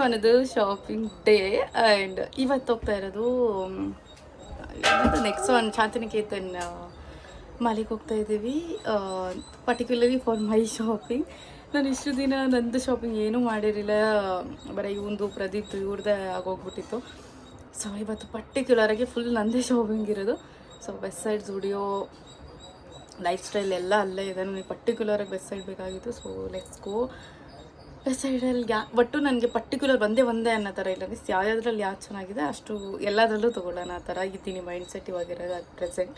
To another shopping day. And ಇವತ್ತು ಹೋಗ್ತಾ ಇರೋದು ನೆಕ್ಸ್ಟ್ ಒಂದು ಶಾಂತಿನಿಕೇತನ್ ಮಾಲಿಗೆ ಹೋಗ್ತಾ ಇದ್ದೀವಿ. Particularly for my shopping. ನಾನು ಇಷ್ಟು ದಿನ ನಂದು ಶಾಪಿಂಗ್ ಏನೂ ಮಾಡಿರಲಿಲ್ಲ, ಬರೀ ಇವಂದು ಪ್ರದೀಪ್ ಇವ್ರದ್ದೇ ಆಗೋಗ್ಬಿಟ್ಟಿತ್ತು. ಸೊ ಇವತ್ತು ಪರ್ಟಿಕ್ಯುಲರಾಗಿ ಫುಲ್ ನಂದೇ ಶಾಪಿಂಗ್ ಇರೋದು. So Westside Zudio lifestyle ಎಲ್ಲ ಅಲ್ಲೇ ಇದೆ. ನನಗೆ ಪರ್ಟಿಕ್ಯುಲರಾಗಿ ವೆಸ್ಟ್ ಸೈಡ್ ಬೇಕಾಗಿತ್ತು. So let's go. ವೆಸ್ಟ್ ಸೈಡಲ್ಲಿ ಒಟ್ಟು ನನಗೆ ಪರ್ಟಿಕ್ಯುಲರ್ ಒಂದೇ ಅನ್ನೋ ಥರ ಇಲ್ಲ. ಯಾವುದ್ರಲ್ಲಿ ಯಾವ್ದು ಚೆನ್ನಾಗಿದೆ ಅಷ್ಟು ಎಲ್ಲದರಲ್ಲೂ ತೊಗೊಳ್ಳೋಣ ಆ ಥರ ಇದ್ದೀನಿ ಮೈಂಡ್ ಸೆಟ್ ಇವಾಗಿರೋದು ಅಟ್ ಪ್ರೆಸೆಂಟ್.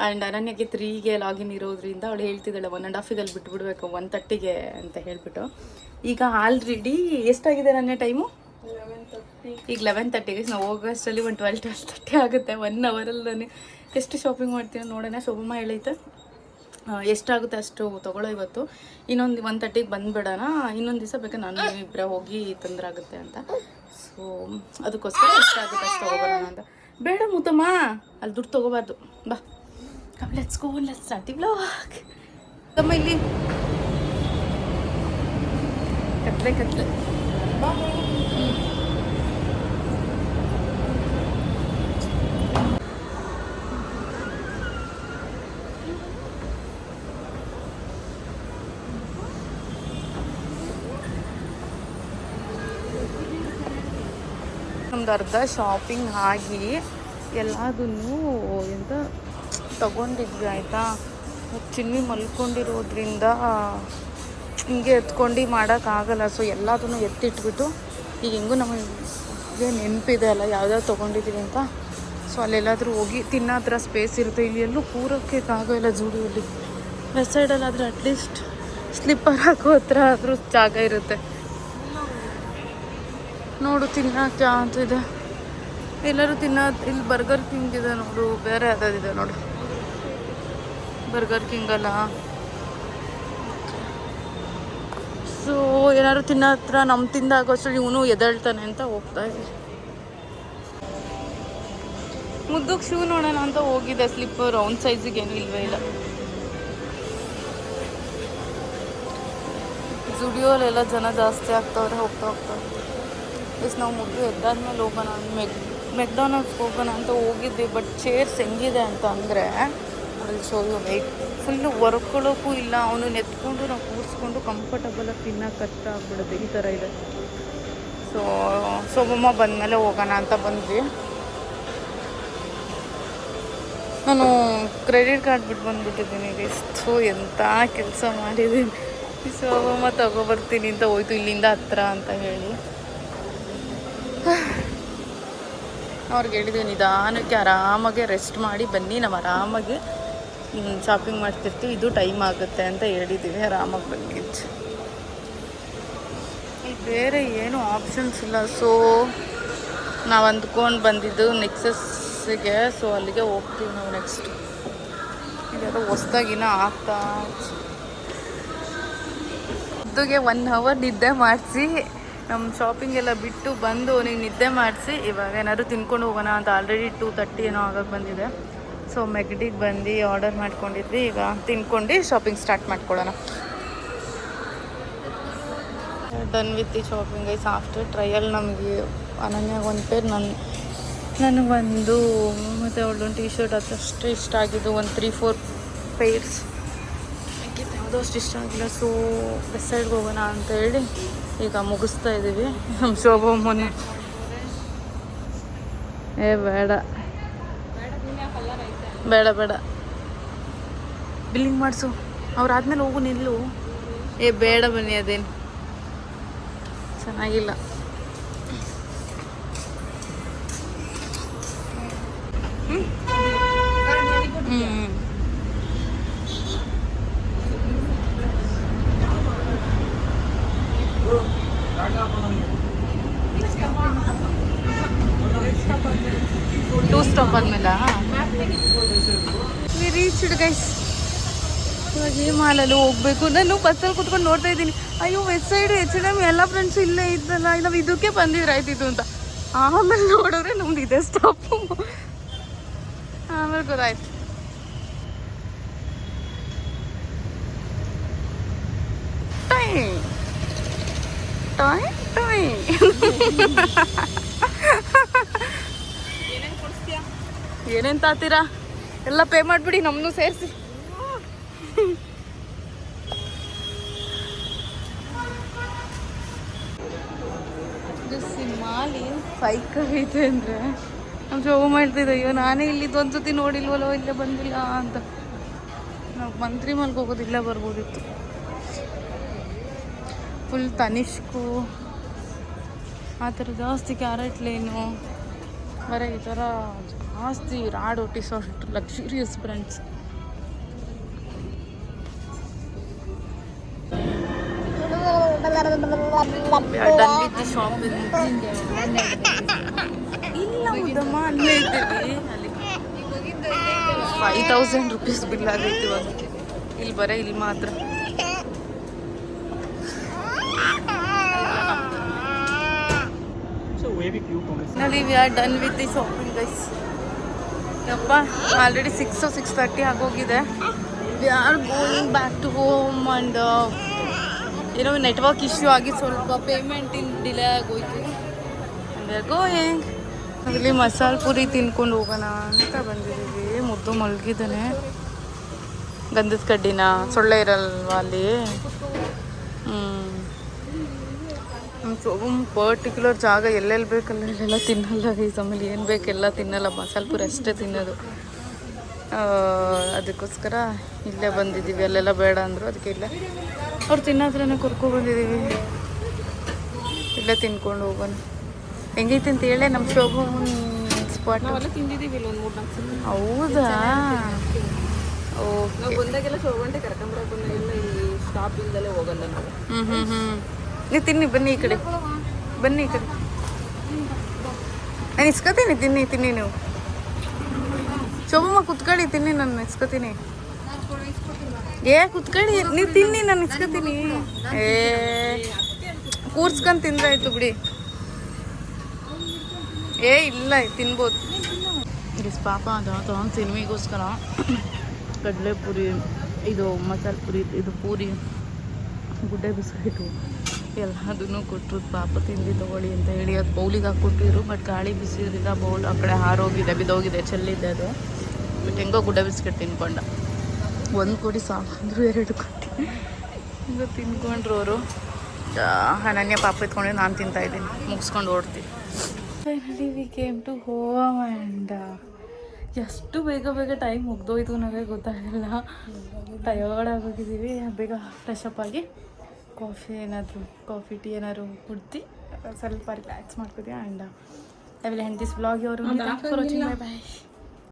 ಆ್ಯಂಡ್ ಅನನ್ಯಕ್ಕೆ 3ಗೆ ಲಾಗಿನ್ ಇರೋದ್ರಿಂದ ಅವಳು ಹೇಳ್ತಿದ್ದಾಳೆ 1.5 ಬಿಟ್ಬಿಡ್ಬೇಕು 1:30 ಅಂತ ಹೇಳಿಬಿಟ್ಟು. ಈಗ ಆಲ್ರೆಡಿ ಎಷ್ಟಾಗಿದೆ ನನ್ನ ಟೈಮು? 11:30. ಈಗ 11:30. ನಾವು ಹೋಗೋಷ್ಟರಲ್ಲಿ ಒಂದು 12:30 ಆಗುತ್ತೆ. 1 ಅವರಲ್ಲಿ ನಾನು ಎಷ್ಟು ಶಾಪಿಂಗ್ ಮಾಡ್ತೀನಿ ನೋಡೋಣ. ಶೋಭಮ್ಮ ಹೇಳೈತೆ ಎಷ್ಟಾಗುತ್ತೆ ಅಷ್ಟು ತೊಗೊಳ್ಳೋ ಇವತ್ತು. ಇನ್ನೊಂದು 1:30 ಬಂದುಬಿಡೋಣ. ಇನ್ನೊಂದು ದಿವಸ ಬೇಕಾದ್ರೆ ನಾನು ಇಬ್ಬರೇ ಹೋಗಿ ತೊಂದರೆ ಆಗುತ್ತೆ ಅಂತ. ಸೊ ಅದಕ್ಕೋಸ್ಕರ ಎಷ್ಟಾಗುತ್ತೆ ಅಷ್ಟು ತೊಗೊಬರೋಣ ಅಂತ. ಬೇಡ ಮುತ್ತಮ್ಮ, ಅಲ್ಲಿ ದುಡ್ಡು ತೊಗೋಬಾರ್ದು. ಬಾ let's go, let's start the vlog. ತಮ್ಮ ಇಲ್ಲಿ ಕತ್ಲೆ ನಮ್ದು ಅರ್ಧ ಶಾಪಿಂಗ್ ಆಗಿ ಎಲ್ಲದನ್ನೂ ಎಂತ ತಗೊಂಡಿದ್ವಿ ಆಯಿತಾ. ಚಿನ್ನಿ ಮಲ್ಕೊಂಡಿರೋದ್ರಿಂದ ಹಿಂಗೆ ಎತ್ಕೊಂಡು ಮಾಡೋಕ್ಕಾಗಲ್ಲ. ಸೊ ಎಲ್ಲದನ್ನು ಎತ್ತಿಟ್ಬಿಟ್ಟು ಈಗ ಹೆಂಗೂ ನಮಗೆ ನೆನಪಿದೆ ಅಲ್ಲ ಯಾವ್ದಾದ್ರು ತೊಗೊಂಡಿದ್ದೀವಿ ಅಂತ. ಸೊ ಅಲ್ಲೆಲ್ಲಾದರೂ ಹೋಗಿ ತಿನ್ನೋ ಹತ್ರ ಸ್ಪೇಸ್ ಇರುತ್ತೆ. ಇಲ್ಲಿ ಎಲ್ಲೂ ಕೂರೋಕ್ಕಾಗೋಲ್ಲ ಜೂಡಿಯಲ್ಲಿ. ವೆಸ್ಟ್ ಸೈಡಲ್ಲಾದರೆ ಅಟ್ಲೀಸ್ಟ್ ಸ್ಲಿಪ್ಪರ್ ಹಾಕೋ ಹತ್ರ ಆದರೂ ಜಾಗ ಇರುತ್ತೆ. ನೋಡು ತಿನ್ನೋಕ್ಕೆ ಅಂತಿದೆ. ಎಲ್ಲರೂ ತಿನ್ನೋದು. ಇಲ್ಲಿ ಬರ್ಗರ್ ಕಿಂಗ್ ಇದೆ ನೋಡು, ಬೇರೆ ಯಾವುದಾದಿದೆ ನೋಡಿ. ಬರ್ಗರ್ ಕಿಂಗ್ ಅಲ್ಲ. ಸೊ ಏನಾದ್ರು ತಿನ್ನೋ ಹತ್ರ ನಮ್ಮ ತಿಂದಾಗೋಷ್ಟು ಇವನು ಎದ್ದೇಳ್ತಾನೆ ಅಂತ ಹೋಗ್ತಾ ಇದ್ವಿ. ಮುದ್ದಕ್ಕೆ ಶೂ ನೋಡೋಣ ಅಂತ ಹೋಗಿದ್ದೆ. ಸ್ಲಿಪ್ಪರ್ ರೌಂಡ್ ಸೈಜಿಗೆ ಏನೂ ಇಲ್ವೇ ಇಲ್ಲ. ಜುಡಿಯೋಲೆಲ್ಲ ಜನ ಜಾಸ್ತಿ ಆಗ್ತವ್ರೆ ಹೋಗ್ತಾ ಎಸ್ ನಾವು ಮುದ್ದು ಎದ್ದಾದ್ಮೇಲೆ ಹೋಗೋಣ ಮೆಕ್ಡಾನಲ್ಸ್ಗೆ ಹೋಗೋಣ ಅಂತ ಹೋಗಿದ್ವಿ. ಬಟ್ ಚೇರ್ಸ್ ಹೆಂಗಿದೆ ಅಂತ ಅಂದರೆ ಅಲ್ಲಿ ಶೋ ಯು ವೆಯ್ಟ್ ಫುಲ್ಲು ವರ್ಕೊಳ್ಳೋಕ್ಕೂ ಇಲ್ಲ. ಅವನು ನೆತ್ಕೊಂಡು ನಾವು ಕೂರಿಸ್ಕೊಂಡು ಕಂಫರ್ಟಬಲಾಗಿ ತಿನ್ನೋಕೆ ಕಷ್ಟ ಆಗ್ಬಿಡುತ್ತೆ. ಈ ಥರ ಇದೆ. ಸೊ ಶೋಭಮ್ಮ ಬಂದಮೇಲೆ ಹೋಗೋಣ ಅಂತ ಬಂದ್ವಿ. ನಾನು ಕ್ರೆಡಿಟ್ ಕಾರ್ಡ್ ಬಿಟ್ಟು ಬಂದುಬಿಟ್ಟಿದ್ದೀನಿ. ಎಷ್ಟು ಎಂಥ ಕೆಲಸ ಮಾಡಿದ್ದೀನಿ. ಶೋಭಮ್ಮ ತಗೊಬರ್ತೀನಿ ಅಂತ ಹೋಯ್ತು ಇಲ್ಲಿಂದ ಹತ್ರ ಅಂತ ಹೇಳಿ. ಅವ್ರಿಗೆ ಹೇಳಿದ್ವಿ ನಿಧಾನಕ್ಕೆ ಆರಾಮಾಗೆ ರೆಸ್ಟ್ ಮಾಡಿ ಬನ್ನಿ, ನಾವು ಆರಾಮಾಗಿ ಶಾಪಿಂಗ್ ಮಾಡ್ತಿರ್ತೀವಿ, ಇದು ಟೈಮ್ ಆಗುತ್ತೆ ಅಂತ ಹೇಳಿದ್ದೀವಿ. ಆರಾಮಾಗಿ ಬನ್ನಿ. ಇಲ್ಲಿ ಬೇರೆ ಏನೂ ಆಪ್ಷನ್ಸ್ ಇಲ್ಲ. ಸೊ ನಾವು ಅಂದ್ಕೊಂಡು ಬಂದಿದ್ದು ನೆಕ್ಸಸ್ಗೆ. ಸೊ ಅಲ್ಲಿಗೆ ಹೋಗ್ತೀವಿ ನಾವು ನೆಕ್ಸ್ಟ್. ಇಲ್ಲಾದ್ರೂ ಹೊಸ್ದಾಗಿನ ಆಗ್ತಾ ಇದ್ದಗೆ 1 ಅವರ್ ನಿದ್ದೆ ಮಾಡಿಸಿ ನಮ್ಮ ಶಾಪಿಂಗ್ ಎಲ್ಲ ಬಿಟ್ಟು ಬಂದು ಅವನಿಗೆ ನಿದ್ದೆ ಮಾಡಿಸಿ ಇವಾಗ ಏನಾದ್ರು ತಿನ್ಕೊಂಡು ಹೋಗೋಣ ಅಂತ. ಆಲ್ರೆಡಿ 2:30 ಏನೋ ಆಗೋಕ್ಕೆ ಬಂದಿದೆ. ಸೊ ಮೆಗ್ಡಿಗೆ ಬಂದು ಆರ್ಡರ್ ಮಾಡ್ಕೊಂಡಿದ್ವಿ. ಈಗ ತಿನ್ಕೊಂಡು ಶಾಪಿಂಗ್ ಸ್ಟಾರ್ಟ್ ಮಾಡ್ಕೊಳ್ಳೋಣ. Done with the shopping ice. After trial ನಮಗೆ ಅನನ್ಯಾಗ ಒಂದು ಪೇರ್, ನನಗೊಂದು ಮತ್ತು ಅವಳೊಂದು ಟೀ ಶರ್ಟ್ ಅದಷ್ಟು ಇಷ್ಟ ಆಗಿದ್ದು. ಒಂದು 3-4 ಪೇರ್ಸ್ ಯಾವುದೋ ಅಷ್ಟು ಇಷ್ಟ ಆಗಿಲ್ಲ. ಸೊ ವೆಸ್ಟ್ ಸೈಡ್ಗೆ ಹೋಗೋಣ ಅಂತ ಹೇಳಿ ಈಗ ಮುಗಿಸ್ತಾ ಇದ್ದೀವಿ. ನಮ್ಮ ಶೋಭಮ್ಮನ ಬೇಡ ಬಿಲ್ಲಿಂಗ್ ಮಾಡಿಸು. ಅವ್ರಾದ್ಮೇಲೆ ಹೋಗು ನಿಲ್ಲು. ಬೇಡ ಬನ್ನಿ, ಅದೇನು ಚೆನ್ನಾಗಿಲ್ಲ. ಟೂ ಸ್ಟಾಪ್ ಆದ್ಮೇಲೆ ವಿ ರೀಚ್ಡ್ ಗೈಸ್. ಇವಾಗ ಈ ಮಾಲಲ್ಲಿ ಹೋಗ್ಬೇಕು. ನಾನು ಬಸ್ಸಲ್ಲಿ ಕೂತ್ಕೊಂಡು ನೋಡ್ತಾ ಇದ್ದೀನಿ, ಅಯ್ಯೋ ವೆಸ್ಟ್ ಸೈಡು H&M ಎಲ್ಲ ಫ್ರೆಂಡ್ಸು ಇಲ್ಲೇ ಇದ್ದಲ್ಲ, ನಾವು ಇದಕ್ಕೆ ಬಂದಿದ್ರಾಯ್ತಿತ್ತು ಅಂತ. ಆಮೇಲೆ ನೋಡಿದ್ರೆ ನಮ್ದು ಇದೆ ಸ್ಟಾಪು. ಆಮೇಲೆ ಗೊತ್ತಾಯ್ತು. ಟೈಮ್ ಏನೇನು ತಾತೀರಾ ಎಲ್ಲ ಪೇ ಮಾಡಿಬಿಡಿ ನಮ್ಮನ್ನು ಸೇರಿಸಿ. ಸಿಂಹಾಲಿ ಸೈಕ್ ಐತೆ ಅಂದರೆ ನಮ್ಮ ಶೋಭ ಮಾಡ್ತಿದ್ದೆ, ಅಯ್ಯೋ ನಾನೇ ಇಲ್ಲಿದ್ದು ಒಂದ್ಸತಿ ನೋಡಿಲ್ವಲ್ಲೋ, ಇಲ್ಲೇ ಬಂದಿಲ್ಲ ಅಂತ. ನಾವು ಮಂತ್ರಿ ಮಲ್ಗೆ ಹೋಗೋದಿಲ್ಲ ಬರ್ಬೋದಿತ್ತು. ಫುಲ್ ತನಿಷ್ಕು ಆ ಥರ ಜಾಸ್ತಿ, ಕ್ಯಾರೆಟ್ ಲೇನು ಬರೀ ಈ ಥರ ಜಾಸ್ತಿ ರಾಡ್ ಒಟ್ಟಿಸೋ ಅಷ್ಟು ಲಕ್ಸುರಿಯಸ್ ಬ್ರ್ಯಾಂಡ್ಸ್. ಶಾಪಿಂಗ್ ಇಲ್ಲ ಉದಮ್ಮ, ಅಲ್ಲೇ ಇದ್ದೀವಿ. ಅಲ್ಲಿ 5000 ರೂಪೀಸ್ ಬಿಲ್ ಆಗೈತಿ ಇವಾಗ. ಇಲ್ಲಿ ಬರೀ ಇಲ್ಲಿ ಮಾತ್ರ. ನೋಡಿ, we are done with the shopping guys. ಯಪ್ಪ, ಆಲ್ರೆಡಿ 6:30 ಆಗೋಗಿದೆ. We are going back to home. And ಏನೋ ನೆಟ್ವರ್ಕ್ ಇಶ್ಯೂ ಆಗಿ ಸ್ವಲ್ಪ ಪೇಮೆಂಟ್ ಡಿಲೇ ಆಗೋಯ್ತು. We are going. ಅಲ್ಲಿ ಮಸಾಲೆ ಪುರಿ ತಿನ್ಕೊಂಡು ಹೋಗೋಣ ಅಂತ ಬಂದಿದ್ದೀವಿ. ಮುದ್ದು ಮಲಗಿದ್ದಾನೆ. ಗಂಧದ ಕಡ್ಡಿನ ಸೊಳ್ಳೆ ಇರಲ್ವಾ ಅಲ್ಲಿ? ಪರ್ಟಿಕ್ಯುಲರ್ ಜಾಗ ಎಲ್ಲೆಲ್ಲಿ ಬೇಕಲ್ಲ ಇಲ್ಲೆಲ್ಲ ತಿನ್ನಲ್ಲ. ಈ ಸಮಯಲ್ಲಿ ಏನು ಬೇಕೆಲ್ಲ ತಿನ್ನಲ್ಲ, ಮಸಾಲೆ ಪುರಿ ಅಷ್ಟೇ ತಿನ್ನೋದು. ಅದಕ್ಕೋಸ್ಕರ ಇಲ್ಲೇ ಬಂದಿದ್ದೀವಿ. ಅಲ್ಲೆಲ್ಲ ಬೇಡ ಅಂದರು, ಅದಕ್ಕೆ ಇಲ್ಲೇ ಅವ್ರು ತಿನ್ನೋದ್ರೇ ಕರ್ಕೊಬಂದಿದ್ದೀವಿ. ಇಲ್ಲೇ ತಿನ್ಕೊಂಡು ಹೋಗೋಣ. ಹೆಂಗೈತೆ ಅಂತ ಹೇಳೇ ನಮ್ಮ ಶೋಭ ಸ್ಪಾಟ್ ತಿಂದಿದ್ದೀವಿ ಇಲ್ಲಿ ಒಂದು 3-4 ಸಲ. ಹೌದಾ? ಓಕೆ. ನಾವು ಬಂದಾಗೆಲ್ಲ ಶೋಭಂಟೆ ಕರ್ಕೊಂಬರಕ್ಕೆ ಬಂದಾಗೆಲ್ಲ ಇಲ್ಲಿ ಸ್ಟಾಪ್ ಇಲ್ದಲೇ ಹೋಗಲ್ಲ ನಾವು. ನೀವು ತಿನ್ನಿ, ಬನ್ನಿ ಈ ಕಡೆ, ಬನ್ನಿ ಈ ಕಡೆ. ನಾನು ಇಸ್ಕೊತೀನಿ, ತಿನ್ನಿ ನೀವು. ಶೋಭಮ್ಮ ಕುತ್ಕೊಳ್ಳಿ, ತಿನ್ನಿ, ನಾನು ಇಸ್ಕೊತೀನಿ. ಕುತ್ಕೊಳ್ಳಿ, ನೀವು ತಿನ್ನಿ, ನಾನು ಇಸ್ಕೊತೀನಿ. ಕೂರ್ಸ್ಕೊಂಡು ತಿಂದ್ರೆ ಆಯ್ತು ಬಿಡಿ. ಇಲ್ಲ, ತಿನ್ಬೋದು. ಇಸ್ ಪಾಪ ತೊಗೊಂಡು ಸಿನಿಮಿಗೋಸ್ಕರ ಕಡಲೆ ಪುರಿ, ಇದು ಮಸಾಲೆ ಪುರಿ, ಇದು ಪೂರಿ, ಗುಡ್ಡೆ ಬಿಸ್ಕೆಟು ಎಲ್ಲದನ್ನು ಕೊಟ್ಟರು. ಪಾಪ ತಿಂದು ತೊಗೊಳ್ಳಿ ಅಂತ ಹೇಳಿ ಅದು ಬೌಲಿಗೆ ಹಾಕ್ಕೊಟ್ಟಿದ್ರು. ಬಟ್ ಗಾಳಿ ಬಿಸಿದ್ರಿಂದ ಬೌಲ್ ಆ ಕಡೆ ಹಾರೋಗಿದೆ, ಬಿದ್ದೋಗಿದೆ, ಚೆಲ್ಲಿದೆ ಅದು. ಬಟ್ ಹೆಂಗೋ ಗುಡ್ಡೆ ಬಿಸ್ಕೆಟ್ ತಿನ್ಕೊಂಡ. 1 ಕೋಟಿ ಸಾವಂದ್ರು 2 ಕೋಟಿ ಹಿಂಗೆ ತಿನ್ಕೊಂಡ್ರು ಅವರು. ಅನನ್ಯ ಪಾಪ ಎತ್ಕೊಂಡ್ರೆ ನಾನು ತಿಂತಾಯಿದ್ದೀನಿ, ಮುಗಿಸ್ಕೊಂಡು ಓಡ್ತೀವಿ. Finally we came to home. And ಎಷ್ಟು ಬೇಗ ಟೈಮ್ ಮುಗ್ದೋಯ್ತು ನನಗೆ ಗೊತ್ತಾಗಲ್ಲ. ಟಯರ್ಡ್ ಆಗೋಗಿದ್ದೀವಿ. ಬೇಗ ಫ್ರೆಶ್ ಅಪ್ ಆಗಿ ಕಾಫಿ ಟೀ ಏನಾದ್ರು ಕುಡ್ದು ಸ್ವಲ್ಪ ರಿಲ್ಯಾಕ್ಸ್ ಮಾಡ್ಕೊತೀವಿ. And I will end this vlog. Bye bye.